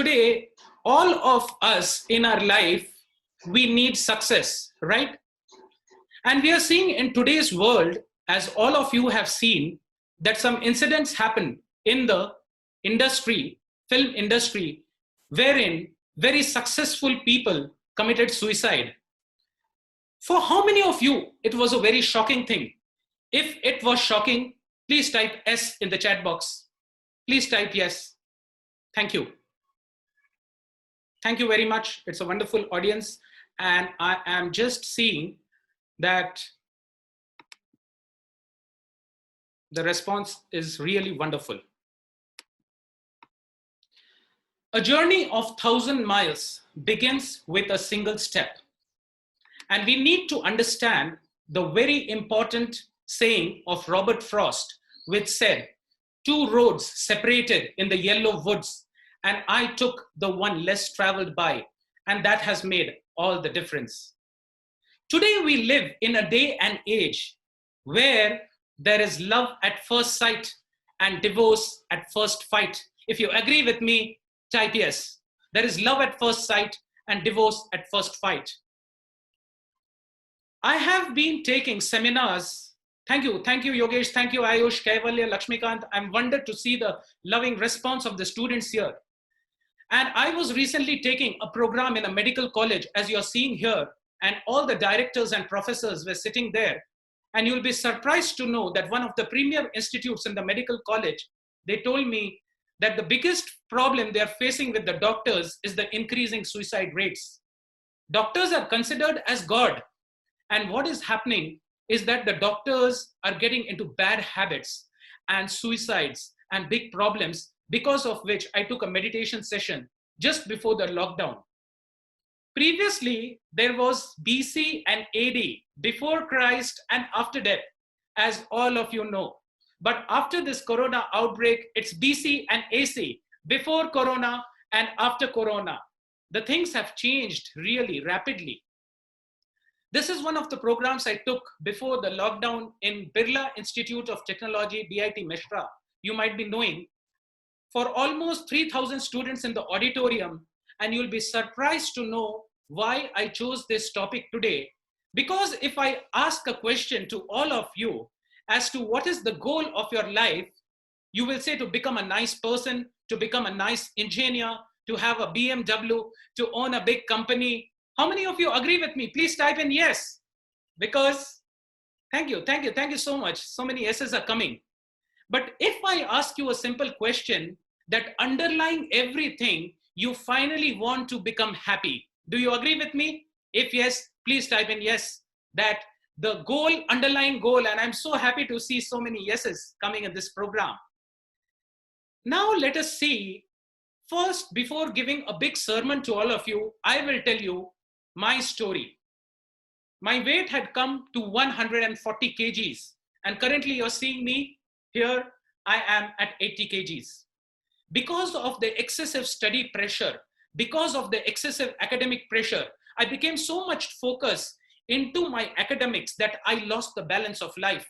today, all of us in our life, we need success, right? And we are seeing in today's world, as all of you have seen, that some incidents happen in the industry, film industry, wherein very successful people committed suicide. For how many of you, it was a very shocking thing? If it was shocking, please type S in the chat box. Please type yes. Thank you. Thank you very much. It's a wonderful audience. And I am just seeing that the response is really wonderful. A journey of 1,000 miles begins with a single step. And we need to understand the very important saying of Robert Frost, which said, "Two roads separated in the yellow woods, and I took the one less traveled by, and that has made all the difference." Today we live in a day and age where there is love at first sight and divorce at first fight. If you agree with me, type yes. There is love at first sight and divorce at first fight. I have been taking seminars. Thank you, Yogesh. Thank you, Ayush, Kaivalya, Lakshmikant. I'm wondered to see the loving response of the students here. And I was recently taking a program in a medical college, as you're seeing here, and all the directors and professors were sitting there. And you'll be surprised to know that one of the premier institutes in the medical college, they told me that the biggest problem they're facing with the doctors is the increasing suicide rates. Doctors are considered as God. And what is happening is that the doctors are getting into bad habits and suicides and big problems, because of which I took a meditation session just before the lockdown. Previously, there was BC and AD, before Christ and after death, as all of you know. But after this corona outbreak, it's BC and AC, before corona and after corona. The things have changed really rapidly. This is one of the programs I took before the lockdown in Birla Institute of Technology, BIT Meshra. You might be knowing, for almost 3,000 students in the auditorium, and you'll be surprised to know why I chose this topic today. Because if I ask a question to all of you as to what is the goal of your life, you will say to become a nice person, to become a nice engineer, to have a BMW, to own a big company. How many of you agree with me? Please type in yes. Because, thank you so much. So many yeses are coming. But if I ask you a simple question, that underlying everything, you finally want to become happy. Do you agree with me? If yes, please type in yes. That the goal, underlying goal, and I'm so happy to see so many yeses coming in this program. Now let us see, first, before giving a big sermon to all of you, I will tell you my story. My weight had come to 140 kgs, and currently you're seeing me here, I am at 80 kgs. Because of the excessive study pressure, because of the excessive academic pressure, I became so much focused into my academics that I lost the balance of life.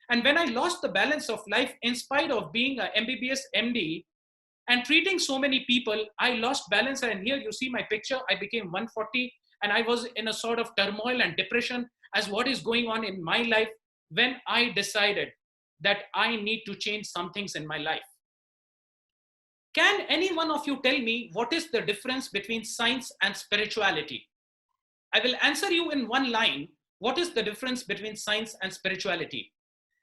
And when I lost the balance of life, in spite of being a MBBS MD and treating so many people, I lost balance. And here you see my picture, I became 140, and I was in a sort of turmoil and depression as what is going on in my life, when I decided that I need to change some things in my life. Can any one of you tell me what is the difference between science and spirituality? I will answer you in one line. What is the difference between science and spirituality?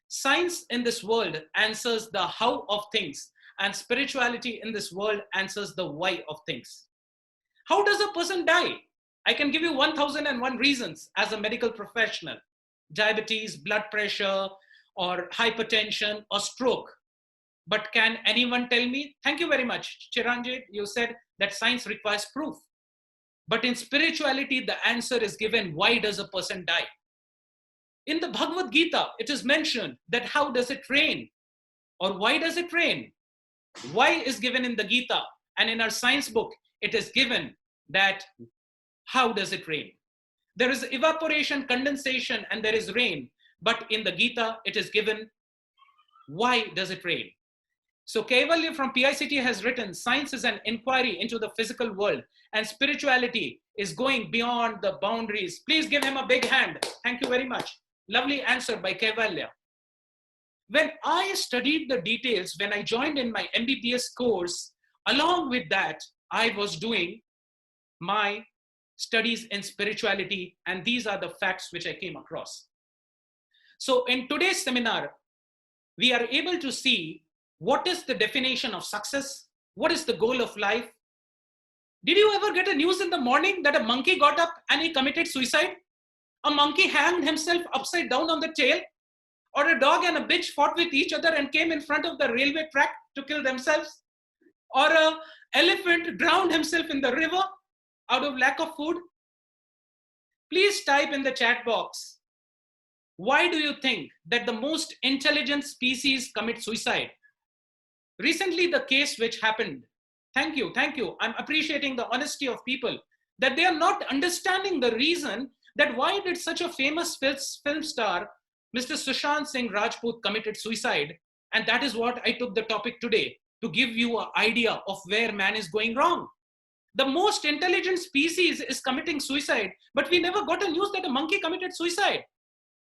Science in this world answers the how of things, and spirituality in this world answers the why of things. How does a person die? I can give you 1,001 reasons as a medical professional. Diabetes, blood pressure, or hypertension, or stroke. But can anyone tell me? Thank you very much, Chiranjit. You said that science requires proof. But in spirituality, the answer is given, why does a person die? In the Bhagavad Gita, it is mentioned that how does it rain? Or why does it rain? Why is given in the Gita. And in our science book, it is given that how does it rain? There is evaporation, condensation, and there is rain. But in the Gita, it is given, why does it rain? So Kaivalya from PICT has written, science is an inquiry into the physical world and spirituality is going beyond the boundaries. Please give him a big hand. Thank you very much. Lovely answer by Kaivalya. When I studied the details, when I joined in my MBBS course, along with that, I was doing my studies in spirituality, and these are the facts which I came across. So in today's seminar, we are able to see what is the definition of success, what is the goal of life. Did you ever get a news in the morning that a monkey got up and he committed suicide? A monkey hanged himself upside down on the tail? Or a dog and a bitch fought with each other and came in front of the railway track to kill themselves? Or an elephant drowned himself in the river out of lack of food? Please type in the chat box, why do you think that the most intelligent species commit suicide? Recently, the case which happened, thank you. I'm appreciating the honesty of people, that they are not understanding the reason that why did such a famous film star, Mr. Sushant Singh Rajput, committed suicide. And that is what I took the topic today, to give you an idea of where man is going wrong. The most intelligent species is committing suicide, but we never got a news that a monkey committed suicide.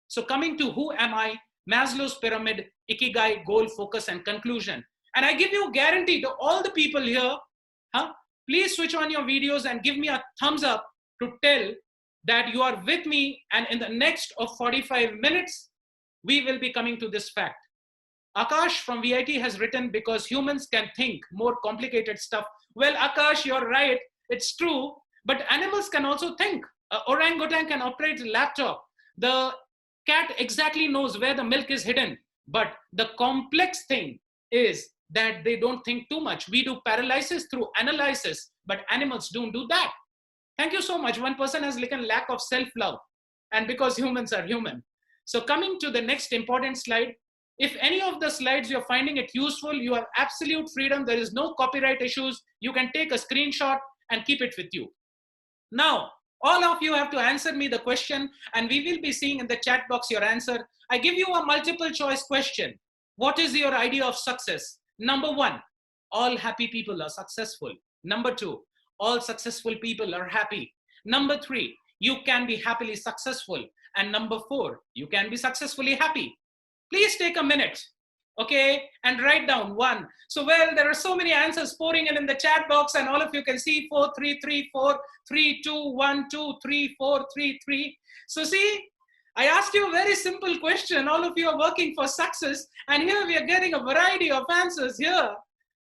So coming to who am I, Maslow's pyramid, Ikigai, goal, focus, and conclusion. And I give you a guarantee to all the people here, please switch on your videos and give me a thumbs up to tell that you are with me, and in the next of 45 minutes, we will be coming to this fact. Akash from VIT has written, because humans can think more complicated stuff. Well, Akash, you're right, it's true, but animals can also think. Orangutan can operate a laptop. The cat exactly knows where the milk is hidden, but the complex thing is that they don't think too much. We do paralysis through analysis, but animals don't do that. Thank you so much. One person has written lack of self-love, and because humans are human. So coming to the next important slide, if any of the slides you're finding it useful, you have absolute freedom. There is no copyright issues. You can take a screenshot and keep it with you. Now, all of you have to answer me the question, and we will be seeing in the chat box your answer. I give you a multiple choice question. What is your idea of success? Number one, all happy people are successful. Number two, all successful people are happy. Number three, you can be happily successful. And number four, you can be successfully happy. Please take a minute, okay, and write down one. So, well, there are so many answers pouring in the chat box, and all of you can see 4, 3, 3, 4, 3, 2, 1, 2, 3, 4, 3, 3. So see, I asked you a very simple question. All of you are working for success, and here we are getting a variety of answers here.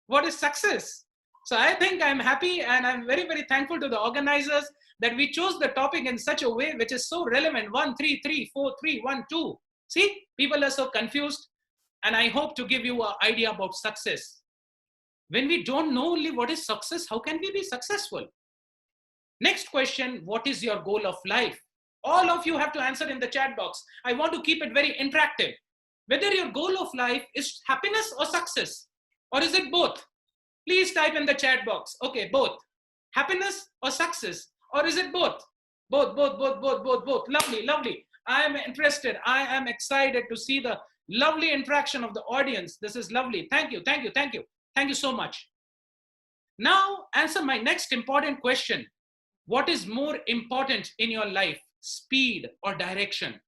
What is success? So I think I'm happy, and I'm very, very thankful to the organizers that we chose the topic in such a way which is so relevant. 1, 3, 3, 4, 3, 1, 2. See, people are so confused, and I hope to give you an idea about success. When we don't know only what is success, how can we be successful? Next question, what is your goal of life? All of you have to answer in the chat box. I want to keep it very interactive. Whether your goal of life is happiness or success, or is it both? Please type in the chat box. Okay, both. Happiness or success, or is it both? Both. Lovely, lovely. I am interested. I am excited to see the lovely interaction of the audience. This is lovely. Thank you. Thank you so much. Now, answer my next important question. What is more important in your life, speed or direction?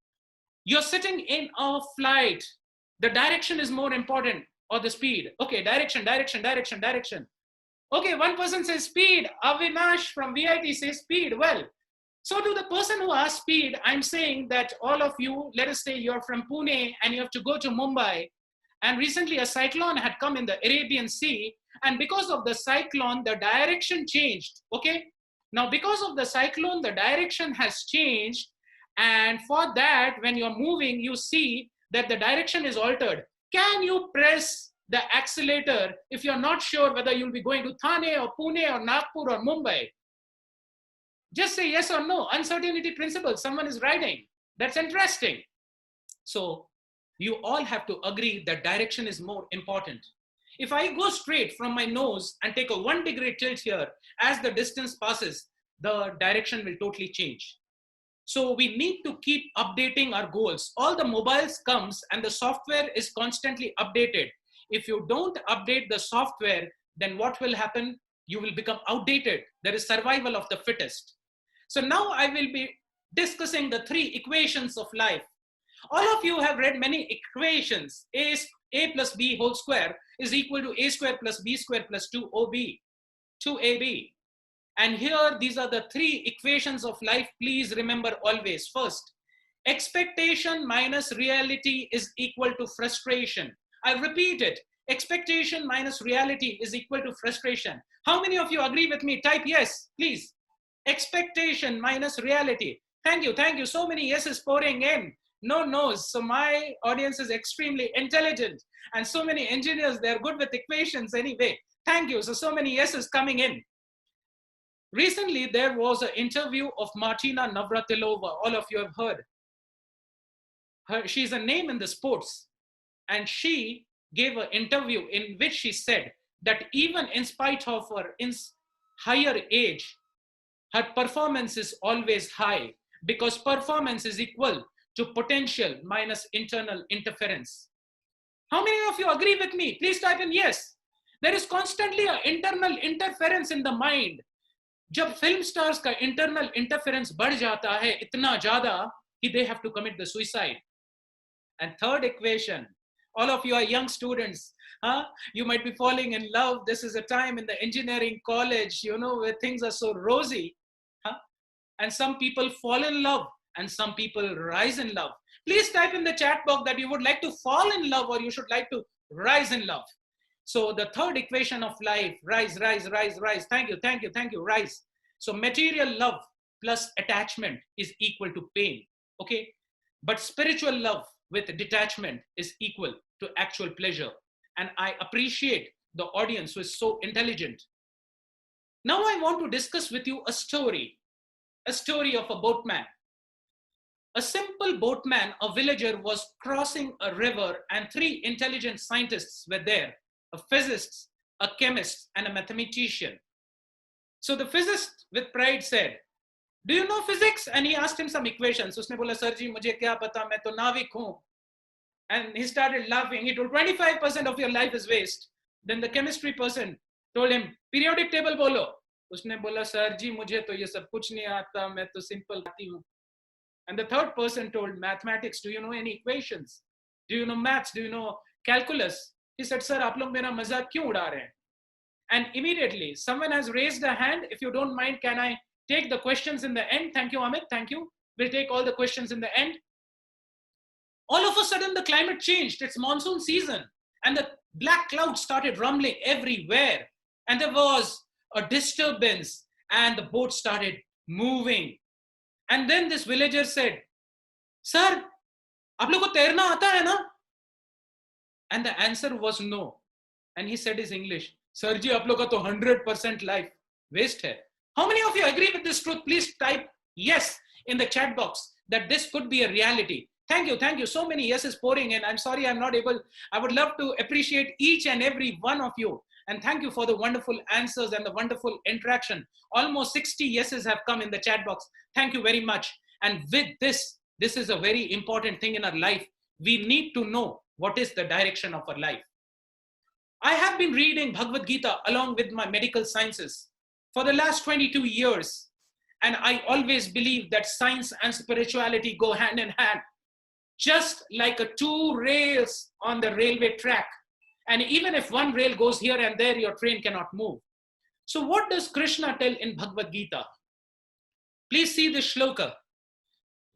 You're sitting in a flight. The direction is more important, or the speed? Okay, direction. Okay, one person says speed. Avinash from VIT says speed. Well, so to the person who asked speed, I'm saying that all of you, let us say you're from Pune and you have to go to Mumbai, and recently a cyclone had come in the Arabian Sea, and because of the cyclone, the direction changed, okay? Now, because of the cyclone, the direction has changed, and for that, when you're moving, you see that the direction is altered. Can you press the accelerator if you're not sure whether you'll be going to Thane or Pune or Nagpur or Mumbai? Just say yes or no. Uncertainty principle. Someone is writing. That's interesting. So you all have to agree that direction is more important. If I go straight from my nose and take a 1 degree tilt here, as the distance passes, the direction will totally change. So we need to keep updating our goals. All the mobiles comes and the software is constantly updated. If you don't update the software, then what will happen? You will become outdated. There is survival of the fittest. So now I will be discussing the three equations of life. All of you have read many equations. A plus B whole square is equal to A square plus B square plus 2OB, 2AB. And here, these are the three equations of life. Please remember always. First, expectation minus reality is equal to frustration. I repeat it. Expectation minus reality is equal to frustration. How many of you agree with me? Type yes, please. Expectation minus reality. Thank you. Thank you. So many yeses pouring in. No no's. So my audience is extremely intelligent. And so many engineers, they're good with equations anyway. Thank you. So many yeses coming in. Recently, there was an interview of Martina Navratilova. All of you have heard. She's a name in the sports. And she gave an interview in which she said that even in spite of her higher age, her performance is always high, because performance is equal to potential minus internal interference. How many of you agree with me? Please type in yes. There is constantly an internal interference in the mind. जब film stars का internal interference बढ़ जाता है इतना ज़्यादा कि they have to commit the suicide. And third equation, all of you are young students, you might be falling in love. This is a time in the engineering college, where things are so rosy. And some people fall in love and some people rise in love. Please type in the chat box that you would like to fall in love or you should like to rise in love. So the third equation of life, rise, rise, rise, rise. Thank you, thank you, thank you, rise. So material love plus attachment is equal to pain, okay? But spiritual love with detachment is equal to actual pleasure. And I appreciate the audience who is so intelligent. Now I want to discuss with you a story of a boatman. A simple boatman, a villager, was crossing a river and three intelligent scientists were there, a physicist, a chemist, and a mathematician. So the physicist with pride said, "Do you know physics?" And he asked him some equations. Usne bola, "Sir ji, mujhe kya pata, main to navik hoon." And he started laughing. He told, 25% of your life is waste. Then the chemistry person told him, "Periodic table bolo." Usne bola, "Sir ji, mujhe to ye sab kuch nahi aata, main to simple aati hoon." And the third person told, "Mathematics, do you know any equations? Do you know maths? Do you know calculus?" He said, "Sir, aap log mera mazak kyun uda rahe hain?" And immediately someone has raised a hand. If you don't mind, can I take the questions in the end? Thank you, Amit. Thank you. We'll take all the questions in the end. All of a sudden, the climate changed. It's monsoon season. And the black clouds started rumbling everywhere. And there was a disturbance. And the boat started moving. And then this villager said, "Sir, aap log ko tairna aata hai na?" And the answer was no. And he said in English, "Sir ji, aap log ka to 100% life waste hai." How many of you agree with this truth? Please type yes in the chat box that this could be a reality. Thank you, thank you. So many yeses pouring in. I'm sorry I'm not able. I would love to appreciate each and every one of you. And thank you for the wonderful answers and the wonderful interaction. Almost 60 yeses have come in the chat box. Thank you very much. And with this is a very important thing in our life. We need to know what is the direction of our life. I have been reading Bhagavad Gita along with my medical sciences for the last 22 years. And I always believe that science and spirituality go hand in hand, just like a two rails on the railway track. And even if one rail goes here and there, your train cannot move. So what does Krishna tell in Bhagavad Gita? Please see the shloka.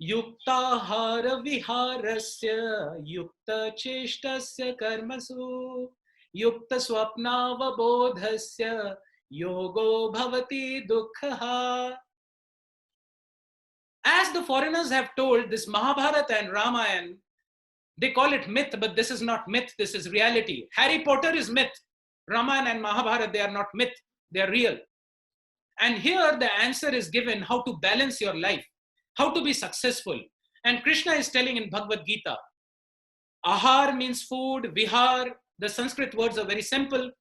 Yuktahara viharasya yukta cheshtasya karmasu yukta swapnavabodhasya yogo bhavati dukkha. As the foreigners have told, this Mahabharata and Ramayana, they call it myth, but this is not myth, this is reality. Harry Potter is myth. Ramayana and Mahabharata, they are not myth, they are real. And here the answer is given how to balance your life, how to be successful. And Krishna is telling in Bhagavad Gita, ahar means food, vihar, the Sanskrit words are very simple.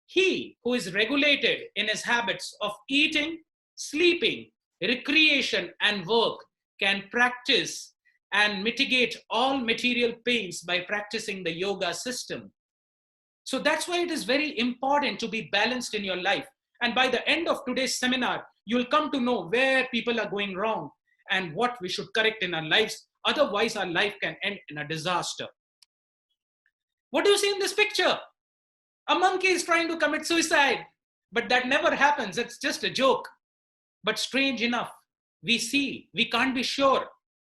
He who is regulated in his habits of eating, sleeping, recreation, and work can practice and mitigate all material pains by practicing the yoga system. So that's why it is very important to be balanced in your life. And by the end of today's seminar, you'll come to know where people are going wrong and what we should correct in our lives. Otherwise, our life can end in a disaster. What do you see in this picture? A monkey is trying to commit suicide, but that never happens. It's just a joke. But strange enough, we can't be sure.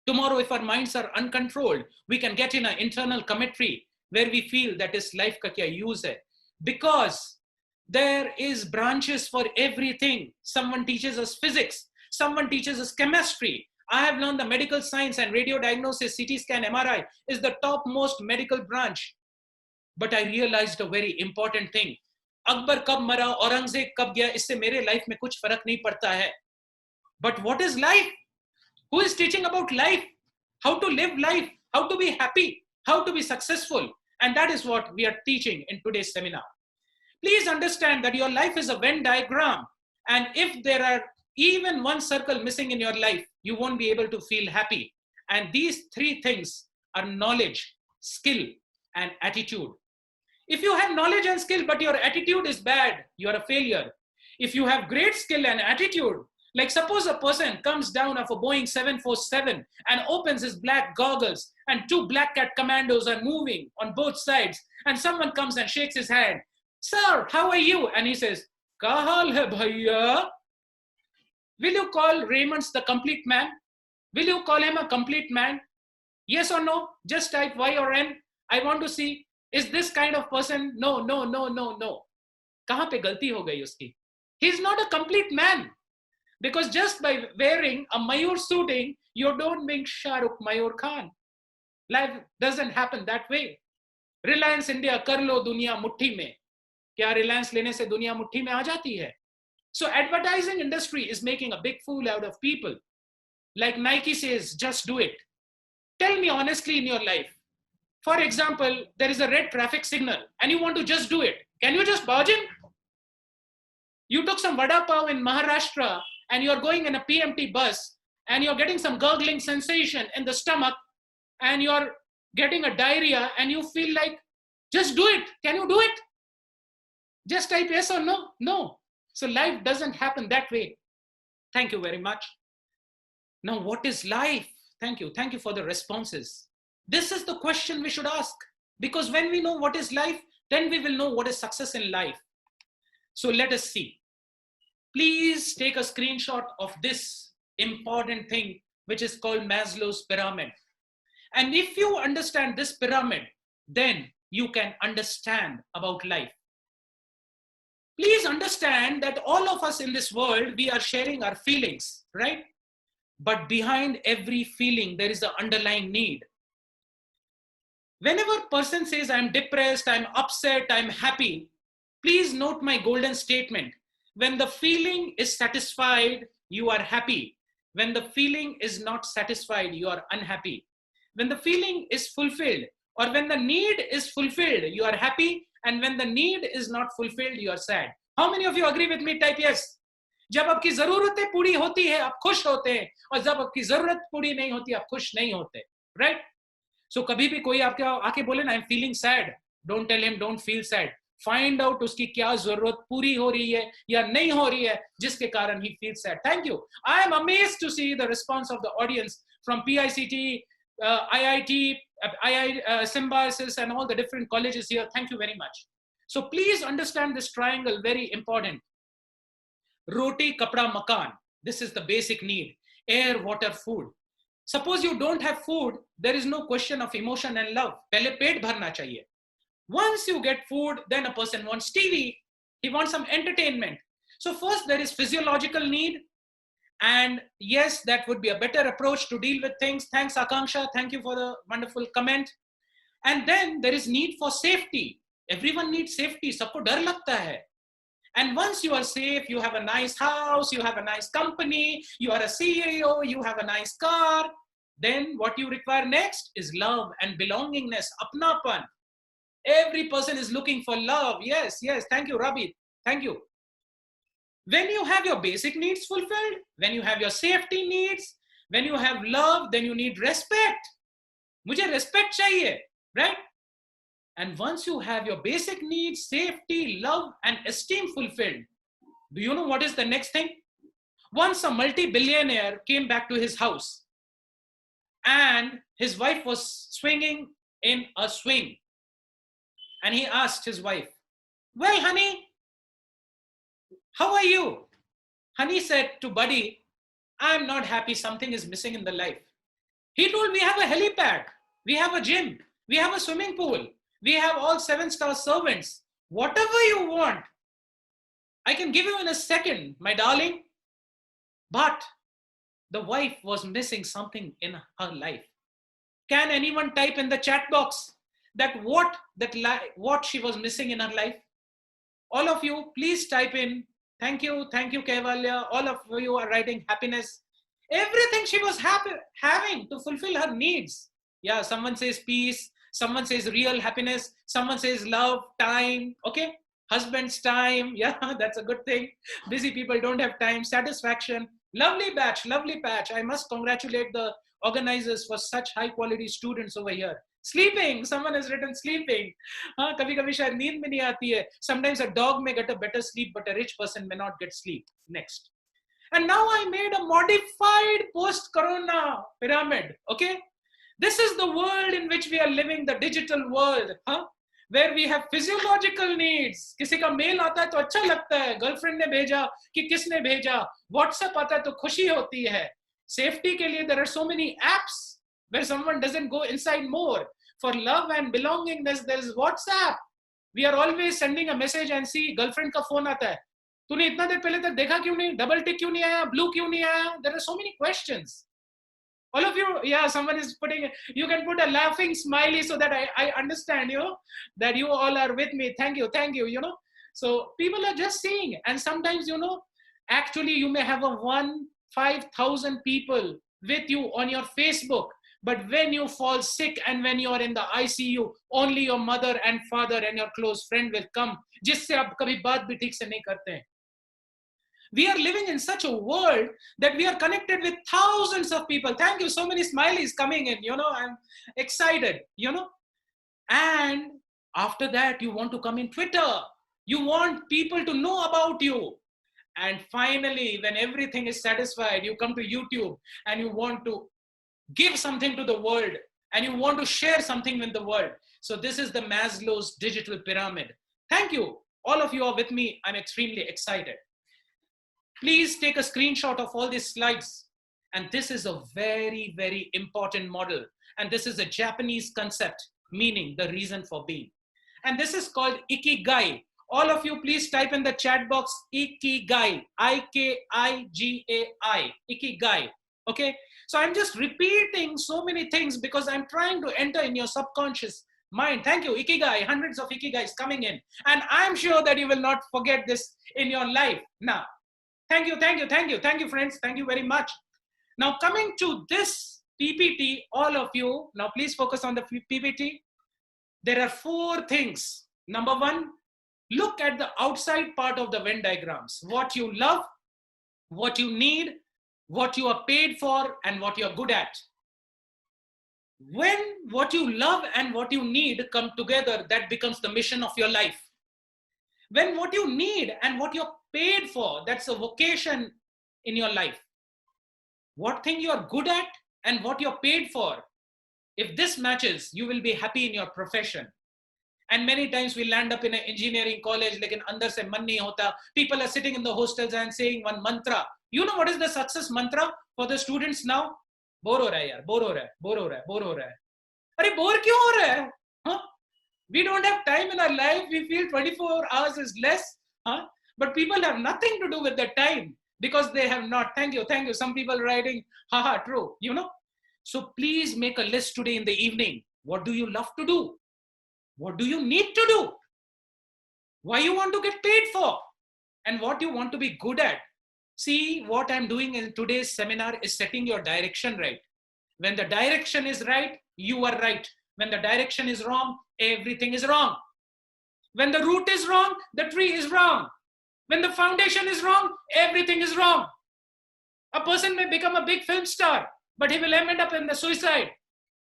Tomorrow, if our minds are uncontrolled, we can get in an internal commentary where we feel that is life ka kya use hai. Because there is branches for everything. Someone teaches us physics. Someone teaches us chemistry. I have learned the medical science and radio diagnosis, CT scan, MRI is the topmost medical branch. But I realized a very important thing. Akbar kab mara, Aurangzeb kab gaya, isse mere life mein kuch farak nahi padta hai. But what is life? Who is teaching about life? How to live life? How to be happy? How to be successful? And that is what we are teaching in today's seminar. Please understand that your life is a Venn diagram. And if there are even one circle missing in your life, you won't be able to feel happy. And these three things are knowledge, skill, and attitude. If you have knowledge and skill, but your attitude is bad, you are a failure. If you have great skill and attitude, like suppose a person comes down off a Boeing 747 and opens his black goggles and two black cat commandos are moving on both sides and someone comes and shakes his hand. Sir, how are you? And he says, "Kya haal hai bhaiya?" Will you call Raymond's the complete man? Will you call him a complete man? Yes or no? Just type Y or N. I want to see, is this kind of person? No, no, no, no, no. Kahan pe galti ho gayi uski? He's not a complete man. Because just by wearing a Mayur suiting, you don't make Shah Rukh Mayur Khan. Life doesn't happen that way. Reliance India, kar lo duniya mutti mein. Kya Reliance lene se duniya mutti mein aa jati hai? So advertising industry is making a big fool out of people. Like Nike says, just do it. Tell me honestly in your life. For example, there is a red traffic signal and you want to just do it. Can you just barge in? You took some vada pav in Maharashtra and you're going in a PMT bus and you're getting some gurgling sensation in the stomach and you're getting a diarrhea and you feel like, just do it. Can you do it? Just type yes or no. No. So life doesn't happen that way. Thank you very much. Now, what is life? Thank you. Thank you for the responses. This is the question we should ask, because when we know what is life, then we will know what is success in life. So let us see. Please take a screenshot of this important thing, which is called Maslow's pyramid. And if you understand this pyramid, then you can understand about life. Please understand that all of us in this world, we are sharing our feelings, right? But behind every feeling, there is an underlying need. Whenever a person says, I'm depressed, I'm upset, I'm happy, please note my golden statement. When the feeling is satisfied, you are happy. When the feeling is not satisfied, you are unhappy. When the feeling is fulfilled, or when the need is fulfilled, you are happy. And when the need is not fulfilled, you are sad. How many of you agree with me? Type yes. जब आपकी जरूरतें पूरी होती है, आप खुश होते हैं, और जब आपकी जरूरत पूरी नहीं होती, आप खुश नहीं होते, right? So कभी भी कोई आपके आके बोले ना, I'm feeling sad, don't tell him don't feel sad. Find out उसकी क्या जरूरत पूरी हो रही है या नहीं हो रही है जिसके कारण he feels sad. Thank you. I am amazed to see the response of the audience from PICT, IIT, Symbiosis, and all the different colleges here. Thank you very much. So please understand this triangle, very important. Roti, kapda, makan. This is the basic need. Air, water, food. Suppose you don't have food, there is no question of emotion and love. Pehle pet bharna chahiye. Once you get food, then a person wants TV. He wants some entertainment. So first there is physiological need. And yes, that would be a better approach to deal with things. Thanks, Akanksha. Thank you for the wonderful comment. And then there is need for safety. Everyone needs safety. Sabko dar lagta hai. And once you are safe, you have a nice house, you have a nice company, you are a CEO, you have a nice car. Then what you require next is love and belongingness, apnapan. Every person is looking for love. Yes, yes. Thank you, Rabi. Thank you. When you have your basic needs fulfilled, when you have your safety needs, when you have love, then you need respect. Mujhe respect chahiye, right? And once you have your basic needs, safety, love, and esteem fulfilled, do you know what is the next thing? Once a multi-billionaire came back to his house and his wife was swinging in a swing. And he asked his wife, "Well, honey, how are you?" Honey said to Buddy, "I'm not happy. Something is missing in the life." He told, "We have a helipad, we have a gym, we have a swimming pool, we have all 7-star servants. Whatever you want, I can give you in a second, my darling." But the wife was missing something in her life. Can anyone type in the chat box that what she was missing in her life? All of you, please type in. Thank you, Kaivalya. All of you are writing happiness. Everything she was having to fulfill her needs. Yeah, someone says peace, someone says real happiness, someone says love, time, okay? Husband's time, yeah, that's a good thing. Busy people don't have time, satisfaction. Lovely batch, lovely patch. I must congratulate the organizers for such high quality students over here. Sleeping, someone has written sleeping. कभी कभी शायद नींद में नहीं आती है. Sometimes a dog may get a better sleep, but a rich person may not get sleep. Next. And now I made a modified post-corona pyramid, okay? This is the world in which we are living, the digital world, where we have physiological needs. किसी का mail आता है तो अच्छा लगता है. Girlfriend ने भेजा कि किसने भेजा. WhatsApp आता है तो खुशी होती है. Safety के लिए there are so many apps where someone doesn't go inside more. For love and belongingness, there is WhatsApp. We are always sending a message and see girlfriend का phone आता है. तूने इतना देर पहले तक देखा क्यों नहीं? Double tick क्यों नहीं आया? Blue क्यों नहीं आया? There are so many questions. All of you, yeah, someone is putting, you can put a laughing smiley so that I understand, that you all are with me. Thank you, So people are just seeing, and sometimes, actually you may have 5,000 people with you on your Facebook, but when you fall sick and when you are in the ICU, only your mother and father and your close friend will come, जिससे आप कभी बात भी ठीक से नहीं करते हैं. We are living in such a world that we are connected with thousands of people. Thank you. So many smileys coming in, I'm excited, And after that, you want to come in Twitter. You want people to know about you. And finally, when everything is satisfied, you come to YouTube and you want to give something to the world and you want to share something with the world. So this is the Maslow's digital pyramid. Thank you. All of you are with me. I'm extremely excited. Please take a screenshot of all these slides. And this is a very, very important model. And this is a Japanese concept, meaning the reason for being. And this is called Ikigai. All of you, please type in the chat box, Ikigai, I-K-I-G-A-I, Ikigai, okay? So I'm just repeating so many things because I'm trying to enter in your subconscious mind. Thank you, Ikigai, hundreds of Ikigais coming in. And I'm sure that you will not forget this in your life. Now, thank you, friends. Thank you very much. Now, coming to this PPT, all of you, now please focus on the PPT. There are 4 things. Number 1, look at the outside part of the Venn diagrams. What you love, what you need, what you are paid for, and what you're good at. When what you love and what you need come together, that becomes the mission of your life. When what you need and what you're paid for, that's a vocation in your life. What thing you're good at and what you're paid for, if this matches, you will be happy in your profession. And many times we land up in an engineering college, lekin andar se man nahi hota. People are sitting in the hostels and saying one mantra. You know what is the success mantra for the students now? Bore ho raha hai yaar, bore ho raha hai, bore ho raha hai, bore ho raha hai. Arey bore kyun ho raha hai? Huh? We don't have time in our life. We feel 24 hours is less. But people have nothing to do with the time because they have not. Thank you. Some people writing, haha, true, So please make a list today in the evening. What do you love to do? What do you need to do? Why you want to get paid for? And what you want to be good at? See, what I'm doing in today's seminar is setting your direction right. When the direction is right, you are right. When the direction is wrong, everything is wrong. When the root is wrong, the tree is wrong. When the foundation is wrong, everything is wrong. A person may become a big film star, but he will end up in the suicide.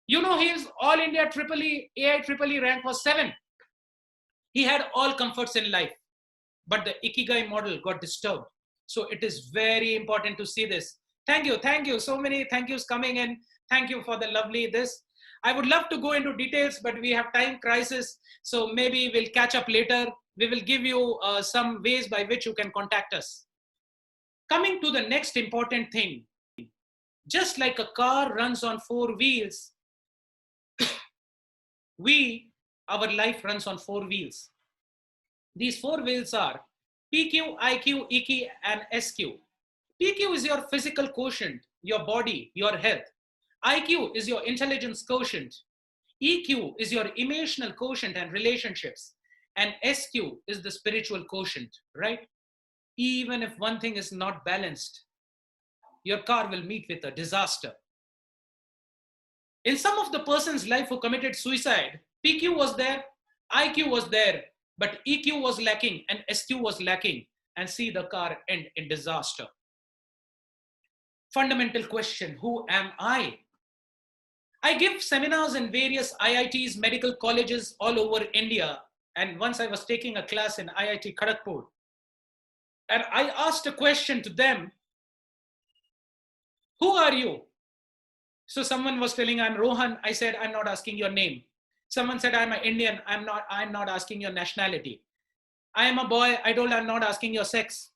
You know, his all India triple E, AI triple E rank was 7. He had all comforts in life, but the Ikigai model got disturbed. So it is very important to see this. Thank you. Thank you. So many thank yous coming in. Thank you for the lovely this. I would love to go into details, but we have time crisis. So maybe we'll catch up later. We will give you some ways by which you can contact us. Coming to the next important thing, just like a car runs on 4 wheels, our life runs on 4 wheels. These 4 wheels are PQ, IQ, EQ, and SQ. PQ is your physical quotient, your body, your health. IQ is your intelligence quotient. EQ is your emotional quotient and relationships. And SQ is the spiritual quotient, right? Even if one thing is not balanced, your car will meet with a disaster. In some of the person's life who committed suicide, PQ was there, IQ was there, but EQ was lacking and SQ was lacking, and see the car end in disaster. Fundamental question, who am I? I give seminars in various IITs, medical colleges all over India. And once I was taking a class in IIT Kharagpur, and I asked a question to them, who are you? So someone was telling, I'm Rohan. I said, I'm not asking your name. Someone said, I'm an Indian. I'm not asking your nationality. I am a boy. I told, I'm not asking your sex.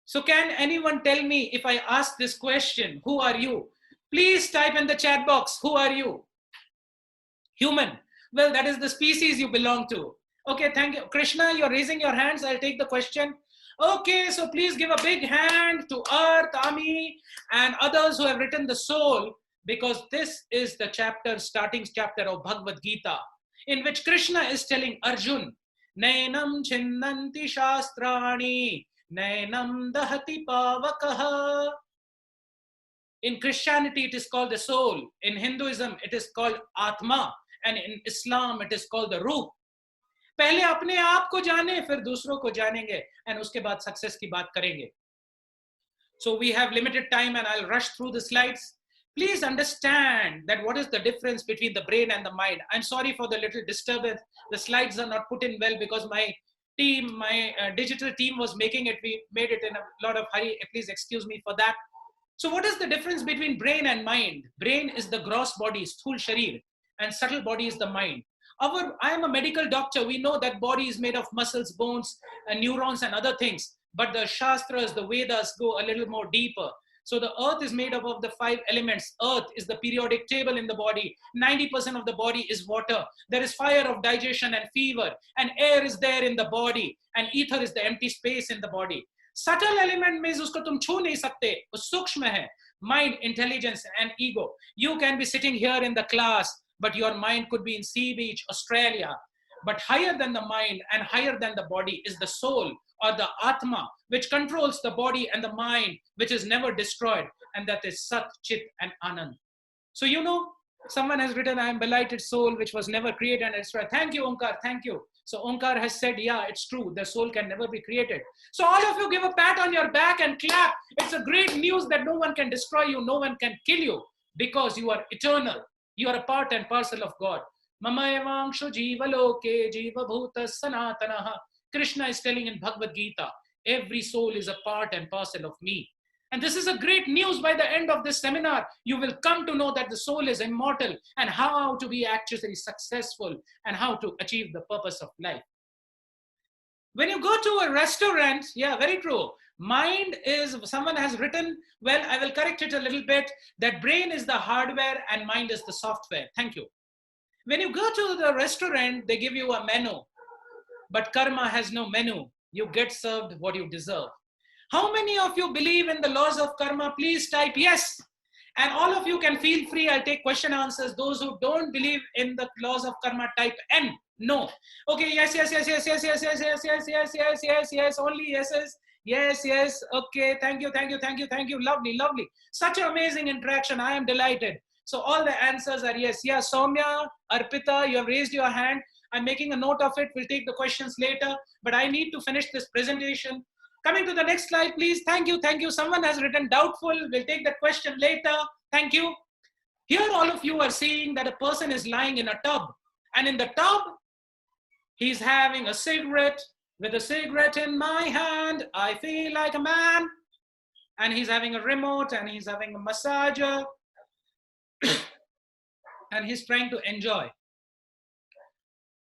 So can anyone tell me, if I ask this question, who are you? Please type in the chat box, who are you? Human. Well, that is the species you belong to. Okay, thank you. Krishna, you're raising your hands. I'll take the question. Okay, so please give a big hand to Earth, Ami, and others who have written the soul, because this is the chapter, starting chapter of Bhagavad Gita, in which Krishna is telling Arjun, Nainam chinnanti shastrani, Nainam dahati pavakaha. In Christianity, it is called the soul. In Hinduism, it is called Atma. And in Islam, it is called the Ruh. पहले अपने आप को जाने, फिर दूसरों को जानेंगे, and उसके बाद success की बात करेंगे. So we have limited time and I'll rush through the slides. Please understand that what is the difference between the brain and the mind. I'm sorry for the little disturbance. The slides are not put in well because my team, my digital team was making it. We made it in a lot of hurry. Please excuse me for that. So what is the difference between brain and mind? Brain is the gross body, sthul sharir, and subtle body is the mind. I am a medical doctor. We know that body is made of muscles, bones, and neurons and other things. But the Shastras, the Vedas go a little more deeper. So the earth is made up of the 5 elements. Earth is the periodic table in the body. 90% of the body is water. There is fire of digestion and fever. And air is there in the body. And ether is the empty space in the body. Subtle element means usko tum chhu nahi sakte. वो सूक्ष्म है. Mind, intelligence, and ego. You can be sitting here in the class, but your mind could be in Sea Beach, Australia. But higher than the mind and higher than the body is the soul, or the Atma, which controls the body and the mind, which is never destroyed. And that is Sat, Chit, and Anand. So, you know, someone has written, I am belighted soul, which was never created and destroyed. Thank you, Omkar. Thank you. So Omkar has said, yeah, it's true. The soul can never be created. So all of you give a pat on your back and clap. It's a great news that no one can destroy you. No one can kill you because you are eternal. You are a part and parcel of God. Mama evangshu jiva loke jiva bhuta sanatanaha. Krishna is telling in Bhagavad Gita, every soul is a part and parcel of me. And this is a great news. By the end of this seminar, you will come to know that the soul is immortal and how to be actually successful and how to achieve the purpose of life. When you go to a restaurant, yeah, very true. Mind is, someone has written, well, I will correct it a little bit, that brain is the hardware and mind is the software. Thank you. When you go to the restaurant, they give you a menu, but karma has no menu. You get served what you deserve. How many of you believe in the laws of karma? Please type yes. And all of you can feel free. I'll take question answers. Those who don't believe in the laws of karma, type N. No. Okay, yes, yes, yes, yes, yes, yes, yes, yes, yes, yes, yes, yes, yes, only yeses. Yes, yes. Okay, thank you, thank you, thank you, thank you. Lovely, lovely. Such an amazing interaction. I am delighted. So all the answers are yes. Yeah, Soumya, Arpita, you have raised your hand. I'm making a note of it. We'll take the questions later. But I need to finish this presentation. Coming to the next slide, please. Thank you, thank you. Someone has written doubtful. We'll take that question later. Thank you. Here, all of you are seeing that a person is lying in a tub, and in the tub, he's having a cigarette. With a cigarette in my hand, I feel like a man. And he's having a remote, and he's having a massager, and he's trying to enjoy.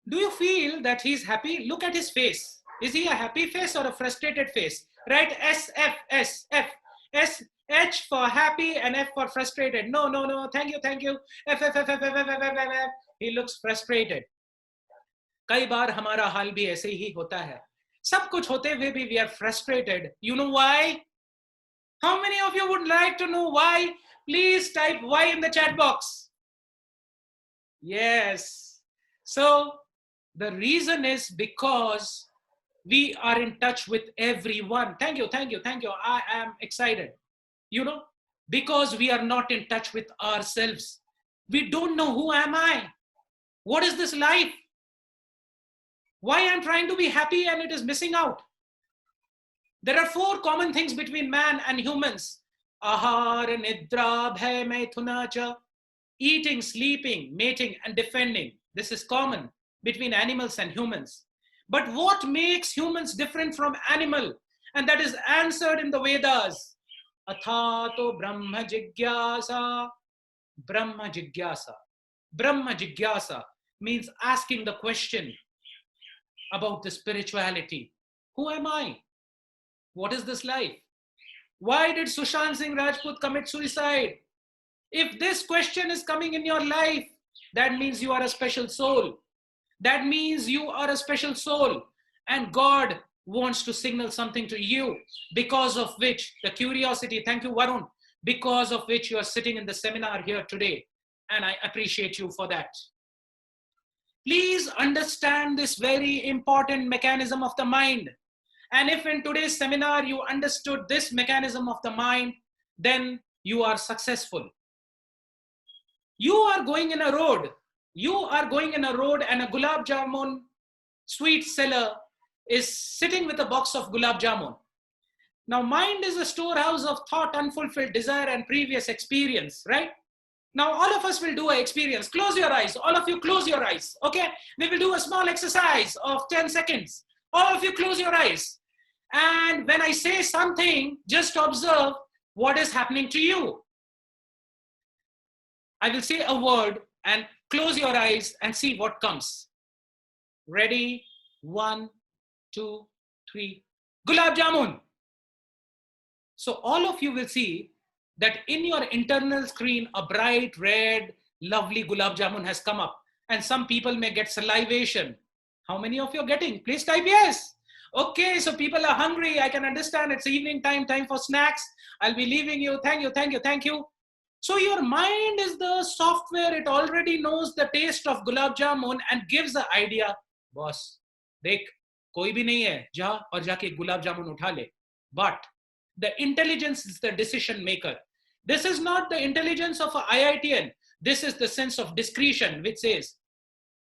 Do you feel that he's happy? Look at his face. Is he a happy face or a frustrated face? Right? S, F, S, F. S, H for happy and F for frustrated. No, no, no. Thank you, thank you. F, F, F, F, F, F, F, F, F, F. He looks frustrated. कई बार हमारा हाल भी ऐसे ही होता है. सब कुछ होते हुए भी we are frustrated. You know why? How many of you would like to know why? Please type Y in the chat box. Yes. So the reason is because we are in touch with everyone. Thank you, thank you, thank you. I am excited. You know, because we are not in touch with ourselves. We don't know who am I? What is this life? Why I'm trying to be happy and it is missing out? There are 4 common things between man and humans. Ahar, nidra, bhay, maithuna cha. Eating, sleeping, mating, and defending. This is common between animals and humans. But what makes humans different from animal? And that is answered in the Vedas. Athato Brahma Jigyasa. Brahma Jigyasa. Brahma Jigyasa means asking the question about the spirituality. Who am I? What is this life? Why did Sushant Singh Rajput commit suicide? If this question is coming in your life, that means you are a special soul. That means you are a special soul. And God wants to signal something to you, because of which the curiosity, thank you, Varun, because of which you are sitting in the seminar here today. And I appreciate you for that. Please understand this very important mechanism of the mind. And if in today's seminar you understood this mechanism of the mind, then you are successful. You are going in a road. You are going in a road and a gulab jamun sweet seller is sitting with a box of gulab jamun. Now, mind is a storehouse of thought, unfulfilled desire, and previous experience, right? Now, all of us will do an experience. Close your eyes. All of you close your eyes, okay? We will do a small exercise of 10 seconds. All of you close your eyes. And when I say something, just observe what is happening to you. I will say a word and close your eyes and see what comes. Ready? 1, 2, 3. Gulab jamun. So all of you will see that in your internal screen, a bright red, lovely gulab jamun has come up. And some people may get salivation. How many of you are getting? Please type yes. Okay, so people are hungry. I can understand it's evening time, time for snacks. I'll be leaving you. Thank you, thank you, thank you. So your mind is the software. It already knows the taste of gulab jamun and gives the idea. Boss, देख, कोई भी नहीं है, जा और जाके gulab jamun उठा ले. But the intelligence is the decision maker. This is not the intelligence of a IITian. This is the sense of discretion which says,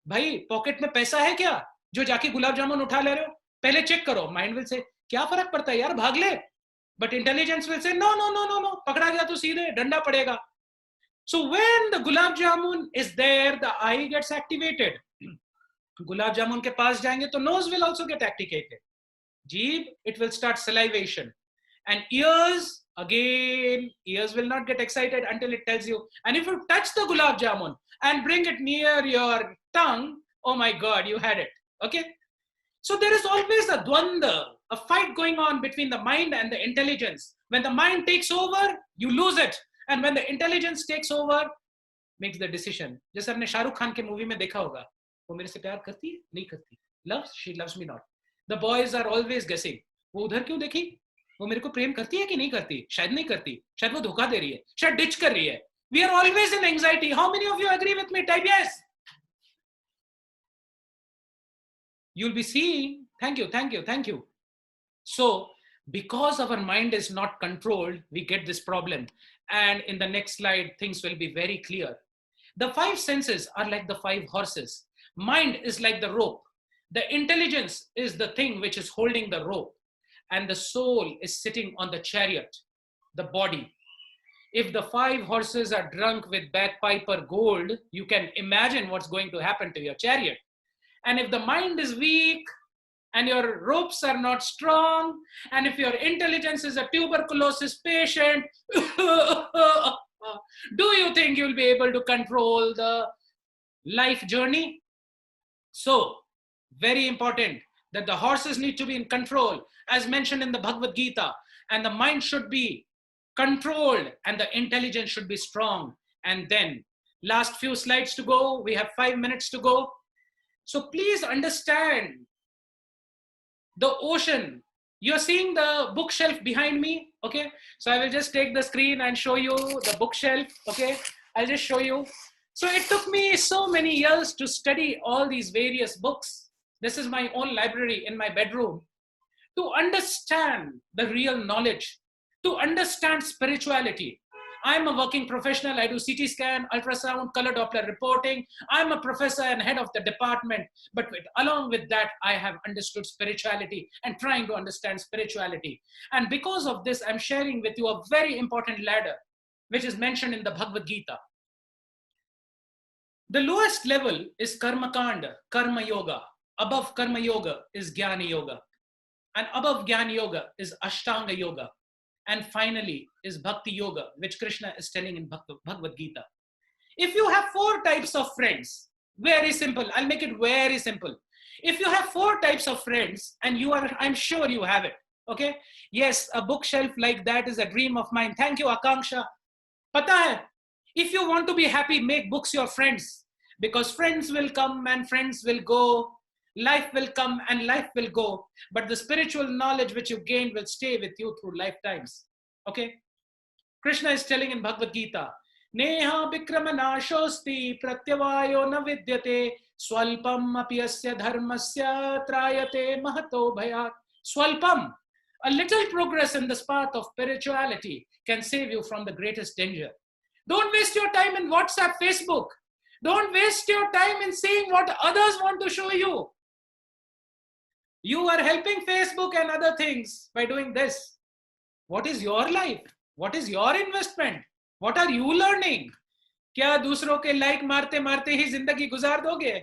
भाई पॉकेट में पैसा है क्या जो जाके गुलाब जामुन उठा ले रहे हो? पहले चेक करो. माइंड विल से क्या फर्क पड़ता है यार, भाग ले. But intelligence will say, no, no, no, no, no. पकड़ा गया तो सीधे डंडा पड़ेगा. So when the gulab jamun is there, the eye gets activated. Gulab jamun के पास जाएंगे तो nose will also get activated. Jeeb, it will start salivation. And ears, again, ears will not get excited until it tells you. And if you touch the gulab jamun and bring it near your tongue, oh my God, you had it. Okay? So there is always a dwanda, a fight going on between the mind and the intelligence. When the mind takes over, you lose it. And when the intelligence takes over, makes the decision. जैसे आपने शाहरुख खान के movie में देखा होगा, वो मेरे से प्यार करती है, नहीं करती. Loves, she loves me not. The boys are always guessing. वो उधर क्यों देखी? वो मेरे को प्रेम करती है कि नहीं करती? शायद नहीं करती. शायद वो धोखा दे रही है. शायद ditch कर रही है. We are always in anxiety. How many of you agree with me? Type yes. You'll be seeing. Thank you, thank you, thank you. So, because our mind is not controlled, we get this problem. And in the next slide, things will be very clear. The 5 senses are like the 5 horses. Mind is like the rope. The intelligence is the thing which is holding the rope. And the soul is sitting on the chariot, the body. If the 5 horses are drunk with bagpiper gold, you can imagine what's going to happen to your chariot. And if the mind is weak, and your ropes are not strong, and if your intelligence is a tuberculosis patient, do you think you'll be able to control the life journey? So, very important that the horses need to be in control, as mentioned in the Bhagavad Gita, and the mind should be controlled and the intelligence should be strong. And then, last few slides to go, we have 5 minutes to go. So, please understand the ocean. You're seeing the bookshelf behind me, okay? So I will just take the screen and show you the bookshelf, okay? I'll just show you. So it took me so many years to study all these various books. This is my own library in my bedroom. To understand the real knowledge, to understand spirituality. I'm a working professional. I do CT scan, ultrasound, color Doppler reporting. I'm a professor and head of the department. But along with that, I have understood spirituality and trying to understand spirituality. And because of this, I'm sharing with you a very important ladder, which is mentioned in the Bhagavad Gita. The lowest level is Karma Kanda, Karma Yoga. Above Karma Yoga is Jnana Yoga. And above Jnana Yoga is Ashtanga Yoga. And finally is Bhakti Yoga, which Krishna is telling in Bhagavad Gita. If you have 4 types of friends, very simple, I'll make it very simple. If you have 4 types of friends, and you are, I'm sure you have it, okay? Yes, a bookshelf like that is a dream of mine. Thank you, Akanksha. Pata hai, if you want to be happy, make books your friends, because friends will come and friends will go. Life will come and life will go, but the spiritual knowledge which you gain will stay with you through lifetimes. Okay? Krishna is telling in Bhagavad Gita, Neha Vikramanashosti Pratyavayo na vidyate Swalpam api asya dharmasya trayate mahato bhayat. Swalpam, a little progress in this path of spirituality can save you from the greatest danger. Don't waste your time in WhatsApp, Facebook. Don't waste your time in seeing what others want to show you. You are helping Facebook and other things by doing this. What is your life? What is your investment? What are you learning? क्या दूसरों के like मारते मारते ही जिंदगी गुजार दोगे?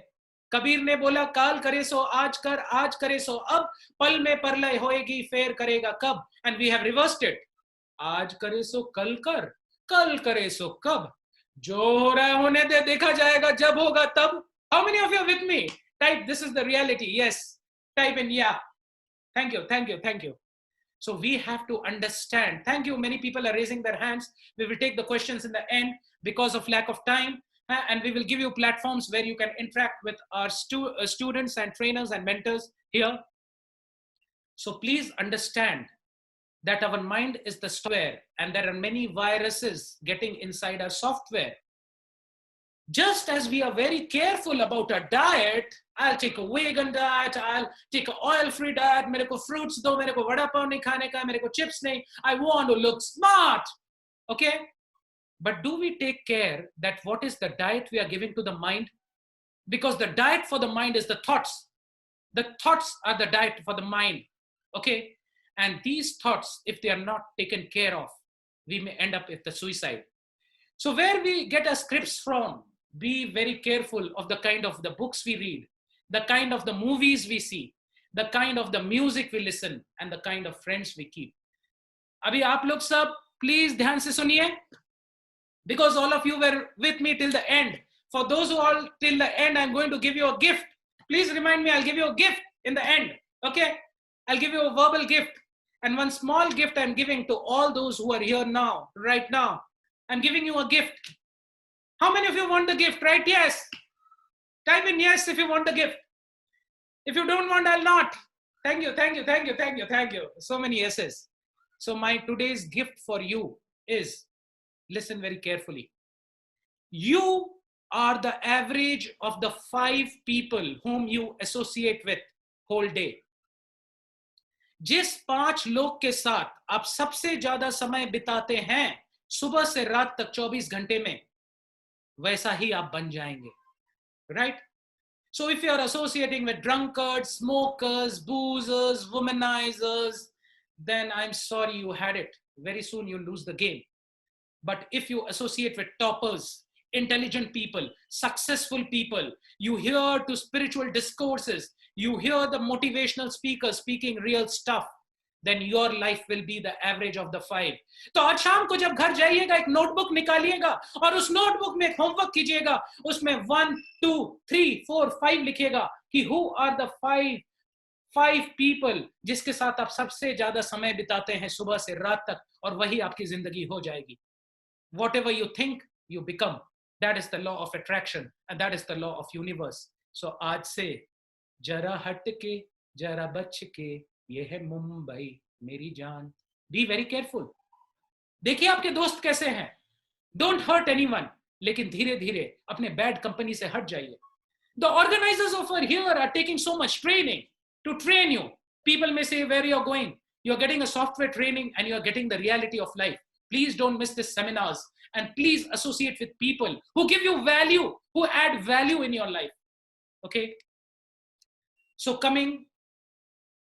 कबीर ने बोला काल करे सो आज कर, आज करे सो अब, पल में परलय होएगी, फेर करेगा कब? And we have reversed it. आज करे सो कल कर, कल करे सो कब? जो हो रहा है होने दे, देखा जाएगा जब होगा तब. How many of you are with me? Type, this is the reality. Yes. Type in, yeah. Thank you, thank you, thank you. So we have to understand. Thank you. Many people are raising their hands. We will take the questions in the end because of lack of time. And we will give you platforms where you can interact with our students and trainers and mentors here. So please understand that our mind is the software and there are many viruses getting inside our software. Just as we are very careful about our diet, I'll take a vegan diet, I'll take an oil-free diet, मेरे को fruits दो, मेरे को वड़ा पाव नहीं खाने का, मेरे को chips नहीं, I want to look smart, okay? But do we take care that what is the diet we are giving to the mind? Because the diet for the mind is the thoughts. The thoughts are the diet for the mind, okay? And these thoughts, if they are not taken care of, we may end up with the suicide. So where we get our scripts from, be very careful of the kind of the books we read, the kind of the movies we see, the kind of the music we listen, and the kind of friends we keep. Abhi aap log sab, please dhyan se suniye, because all of you were with me till the end. For those who are till the end, I'm going to give you a gift. Please remind me, I'll give you a gift in the end, okay? I'll give you a verbal gift. And one small gift I'm giving to all those who are here now, right now. I'm giving you a gift. How many of you want the gift? Right? Yes. Type in yes if you want the gift. If you don't want, I'll not. Thank you, thank you, thank you, thank you, thank you. So many yeses. So my today's gift for you is, listen very carefully. You are the average of the 5 people whom you associate with whole day. जिस 5 लोग के साथ आप सबसे ज्यादा समय बिताते हैं सुबह से रात तक 24 घंटे में, वैसा ही आप बन जाएंगे, right? So if you are associating with drunkards, smokers, boozers, womanizers, then I'm sorry you had it. Very soon you'll lose the game. But if you associate with toppers, intelligent people, successful people, you hear to spiritual discourses, you hear the motivational speakers speaking real stuff, then your life will be the average of the five. तो आज शाम को जब घर जाइएगा एक notebook निकालिएगा और उस नोटबुक में एक होमवर्क कीजिएगा, उसमें 1 2 3 4 5 लिखिएगा कि who are the five people जिसके साथ आप सबसे ज्यादा समय बिताते हैं सुबह से रात तक, और वही आपकी जिंदगी हो जाएगी. Whatever you think, you become. That is the law of attraction, and that is the law of universe. So आज से जरा हट के, जरा बच के, ये है मुंबई मेरी जान. Be very careful. देखिए आपके दोस्त कैसे हैं. Don't hurt anyone. लेकिन धीरे धीरे अपने bad company से हट जाइए. The organizers over here are taking so much training to train you. People may say where you're going. You're getting a software training and you're getting the reality of life. Please don't miss these seminars, and please associate with people who give you value, who add value in your life. Okay. So coming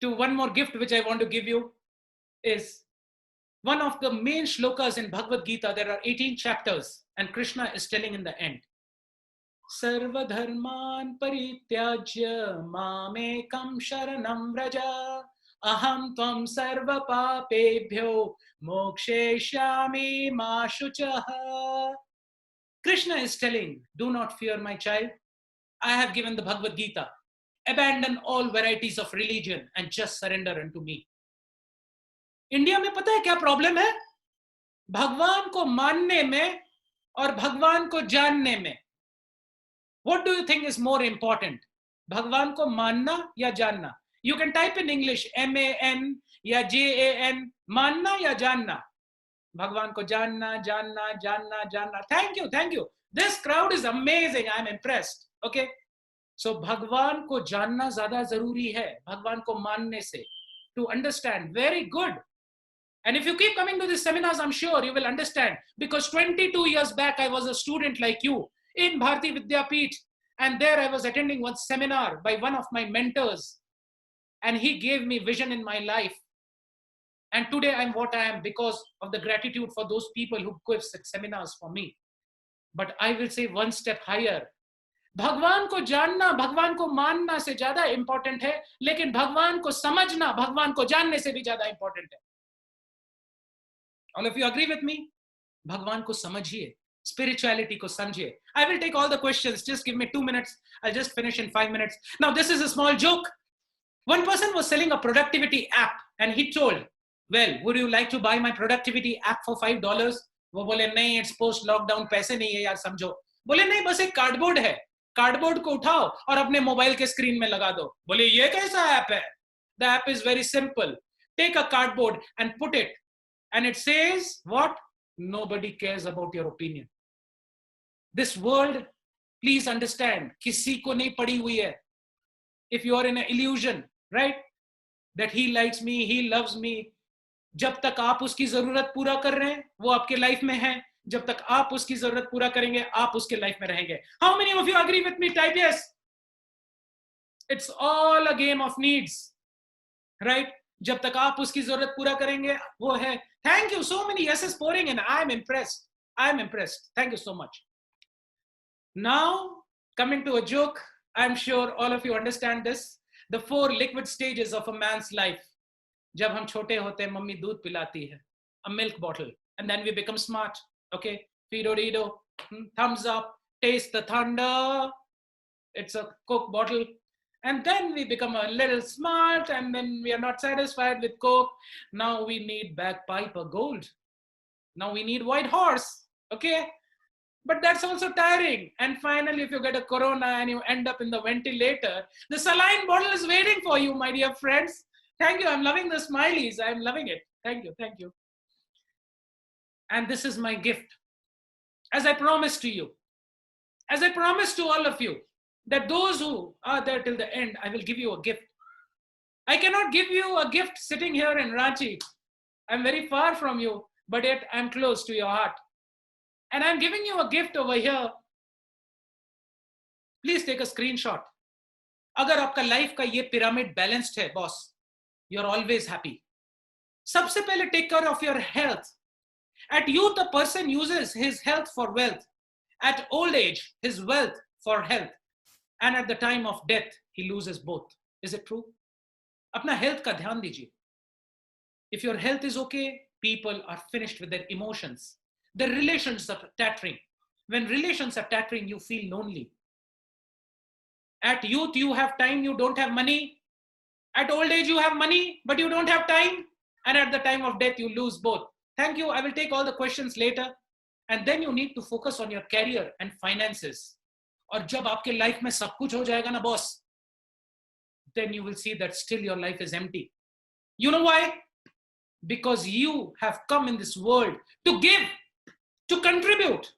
to one more gift which I want to give you is one of the main shlokas in Bhagavad Gita. There are 18 chapters, and Krishna is telling in the end, Sarva dharman parityajya mamekam sharanam vraja aham tvam sarva papebhyo moksheshyami ma shuchaha. Krishna is telling, do not fear, my child. I have given the Bhagavad Gita. Abandon all varieties of religion and just surrender unto me. India में पता है क्या problem है? भगवान को मानने में और भगवान को जानने में. What do you think is more important? भगवान को मानना या जानना? You can type in English MAN या JAN, मानना या जानना. भगवान को जानना, जानना, जानना, जानना. Thank you, thank you. This crowd is amazing. I'm impressed. Okay. So भगवान को जानना ज्यादा जरूरी है भगवान को मानने से. To understand, very good. And if you keep coming to these seminars, I'm sure you will understand. Because 22 years back, I was a student like you in Bharati Vidyapeeth. And there I was attending one seminar by one of my mentors. And he gave me vision in my life. And today I'm what I am because of the gratitude for those people who give seminars for me. But I will say one step higher. भगवान को जानना, भगवान को मानना से ज्यादा important है, लेकिन भगवान को समझना भगवान को जानने से भी ज्यादा इंपॉर्टेंट है. All of you agree with me? भगवान को समझिए, spirituality को समझिए. I will take all the questions. Just give me 2 minutes. I'll just finish in 5 minutes. Now, this is a small joke. One person was selling a productivity app, and he told, well, would you like to buy my productivity app for $5? वो बोले नहीं, it's post lockdown, पैसे नहीं है यार, समझो. बोले नहीं, बस एक कार्डबोर्ड है, कार्डबोर्ड को उठाओ और अपने मोबाइल के स्क्रीन में लगा दो. बोले ये कैसा ऐप है? The app is very simple. Take a cardboard and put it, and it says what? Nobody cares about your opinion. This world, please understand, किसी को नहीं पड़ी हुई है. If you are in an illusion, right, that he likes me, he loves me, जब तक आप उसकी जरूरत पूरा कर रहे हैं वो आपके लाइफ में है. जब तक आप उसकी जरूरत पूरा करेंगे आप उसके लाइफ में रहेंगे. How many of you agree with me? Type yes. It's all a game of needs, right? जब तक आप उसकी जरूरत पूरा करेंगे वो है. Thank you, so many yeses pouring in. I'm impressed. Thank you so much. Now coming to a joke, I'm sure all of you understand this. The 4 liquid stages of a man's life. जब हम छोटे होते हैं mummy दूध पिलाती है, a milk bottle, and then we become smart. Okay, Fido-Dido, thumbs up, taste the thunder, it's a Coke bottle. And then we become a little smart, and then we are not satisfied with Coke. Now we need bagpipe or gold. Now we need white horse. Okay, but that's also tiring. And finally, if you get a corona and you end up in the ventilator, the saline bottle is waiting for you, my dear friends. Thank you. I'm loving the smileys. I'm loving it. Thank you. Thank you. And this is my gift. As I promised to you, as I promised to all of you, that those who are there till the end, I will give you a gift. I cannot give you a gift sitting here in Ranchi. I'm very far from you, but yet I'm close to your heart. And I'm giving you a gift over here. Please take a screenshot. अगर आपका life का ये pyramid balanced है boss, you're always happy. सबसे पहले take care of your health. At youth, a person uses his health for wealth. At old age, his wealth for health. And at the time of death, he loses both. Is it true? Apna health ka dhyan dijiye. If your health is okay, people are finished with their emotions. Their relations are tattering. When relations are tattering, you feel lonely. At youth, you have time, you don't have money. At old age, you have money, but you don't have time. And at the time of death, you lose both. Thank you. I will take all the questions later. And then you need to focus on your career and finances. और जब आपके life में सब कुछ हो जाएगा ना boss, then you will see that still your life is empty. You know why? Because you have come in this world to give, to contribute.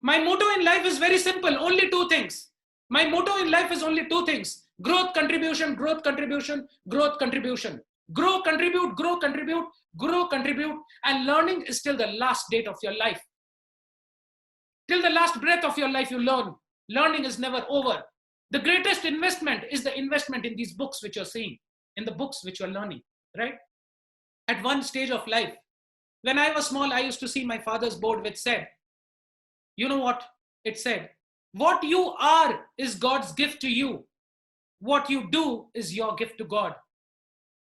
My motto in life is very simple, only two things. My motto in life is only two things: growth, contribution, growth, contribution, growth, contribution. Grow, contribute, grow, contribute, grow, contribute. And learning is till the last date of your life. Till the last breath of your life, you learn. Learning is never over. The greatest investment is the investment in these books which you're seeing, in the books which you're learning, right? At one stage of life, when I was small, I used to see my father's board which said, you know what? It said, what you are is God's gift to you. What you do is your gift to God.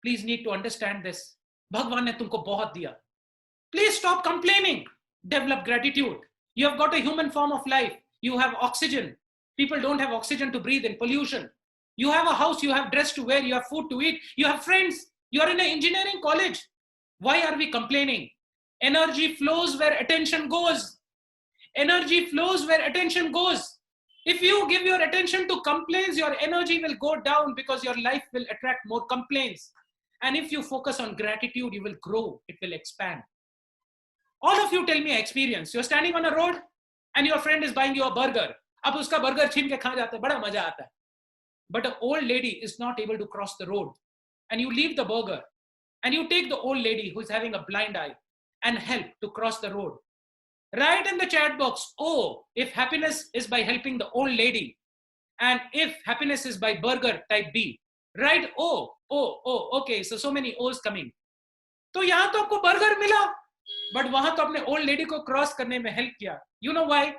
Please need to understand this. Bhagwan ne tumko bahut diya. Please stop complaining. Develop gratitude. You have got a human form of life. You have oxygen. People don't have oxygen to breathe in pollution. You have a house, you have dress to wear, you have food to eat, you have friends. You are in an engineering college. Why are we complaining? Energy flows where attention goes. Energy flows where attention goes. If you give your attention to complaints, your energy will go down because your life will attract more complaints. And if you focus on gratitude, you will grow, it will expand. All of you tell me experience. You're standing on a road and your friend is buying you a burger. Ab uska burger छीन के खा जाता है, बड़ा मजा आता है. But an old lady is not able to cross the road. And you leave the burger and you take the old lady who is having a blind eye and help to cross the road. Write in the chat box, oh, if happiness is by helping the old lady and if happiness is by burger, type B. Write oh, okay, so many O's coming. तो यहाँ तो आपको burger मिला, but वहाँ तो अपने old lady को cross करने में help किया. You know why?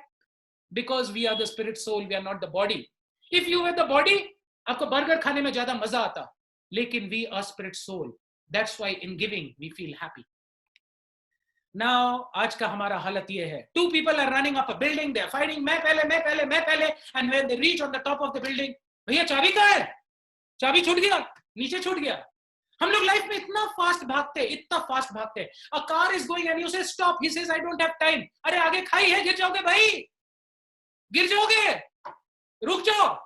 Because we are the spirit soul, we are not the body. If you were the body, आपको burger खाने में ज़्यादा मजा आता. लेकिन we are spirit soul. That's why in giving we feel happy. Now, आज का हमारा हालत ये है. Two people are running up a building. They are fighting. मैं पहले. And when they reach on the top of the building, भैया चाबी कहाँ है? चाबी छूट गया, नीचे छूट गया. हम लोग लाइफ में इतना फास्ट भागते. A car is going and you say stop. He says I don't have time. अरे आगे खाई है, गिर जाओगे भाई. गिर जाओगे. रुक जाओ.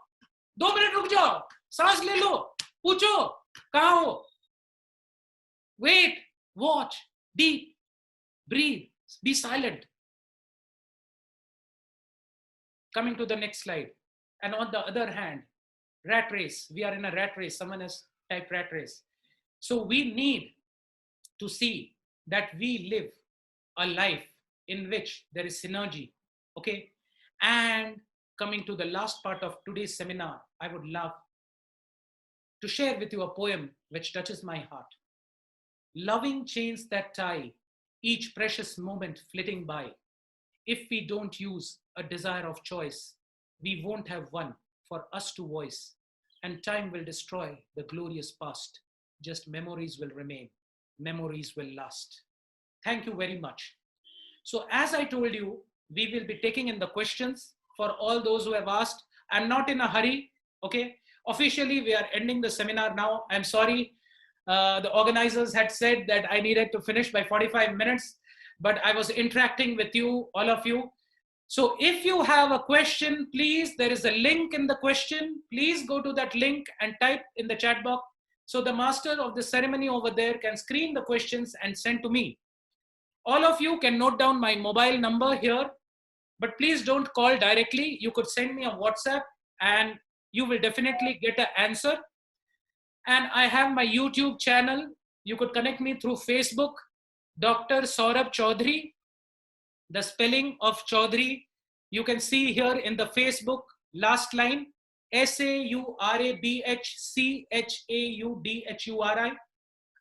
2 मिनट रुक जाओ. सांस ले लो. पूछो कहाँ हो. Wait, watch, deep, breathe, be silent. Coming to the next slide. And on the other hand, rat race. We are in a rat race. Someone has typed rat race. So we need to see that we live a life in which there is synergy. Okay. And coming to the last part of today's seminar, I would love to share with you a poem which touches my heart. Loving chains that tie, each precious moment flitting by. If we don't use a desire of choice, we won't have one for us to voice. And time will destroy the glorious past. Just memories will remain. Memories will last. Thank you very much. So as I told you, we will be taking in the questions for all those who have asked. I'm not in a hurry. Okay. Officially, we are ending the seminar now. I'm sorry. The organizers had said that I needed to finish by 45 minutes, but I was interacting with you, all of you. So if you have a question, please, there is a link in the question. Please go to that link and type in the chat box. So the master of the ceremony over there can screen the questions and send to me. All of you can note down my mobile number here, but please don't call directly. You could send me a WhatsApp and you will definitely get an answer. And I have my YouTube channel. You could connect me through Facebook, Dr. Saurabh Chaudhary. The spelling of Chaudhary, you can see here in the Facebook last line, SAURABHCHAUDHURI.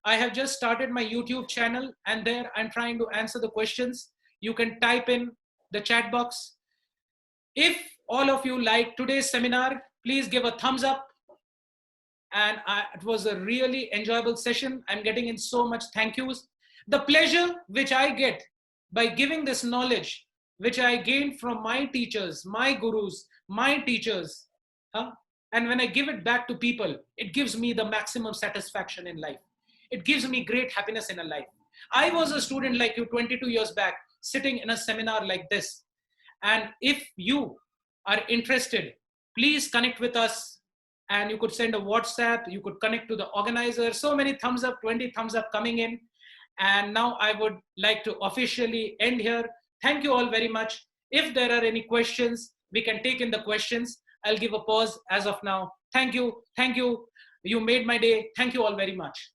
I have just started my YouTube channel, and there I'm trying to answer the questions. You can type in the chat box. If all of you like today's seminar, please give a thumbs up. And it was a really enjoyable session. I'm getting in so much thank yous. The pleasure which I get by giving this knowledge, which I gained from my teachers, my gurus, my teachers, huh? And when I give it back to people, it gives me the maximum satisfaction in life. It gives me great happiness in a life. I was a student like you 22 years back, sitting in a seminar like this. And if you are interested, please connect with us. And you could send a WhatsApp, you could connect to the organizer. So many thumbs up, 20 thumbs up coming in. And now I would like to officially end here. Thank you all very much. If there are any questions, we can take in the questions. I'll give a pause as of now. Thank you. Thank you. You made my day. Thank you all very much.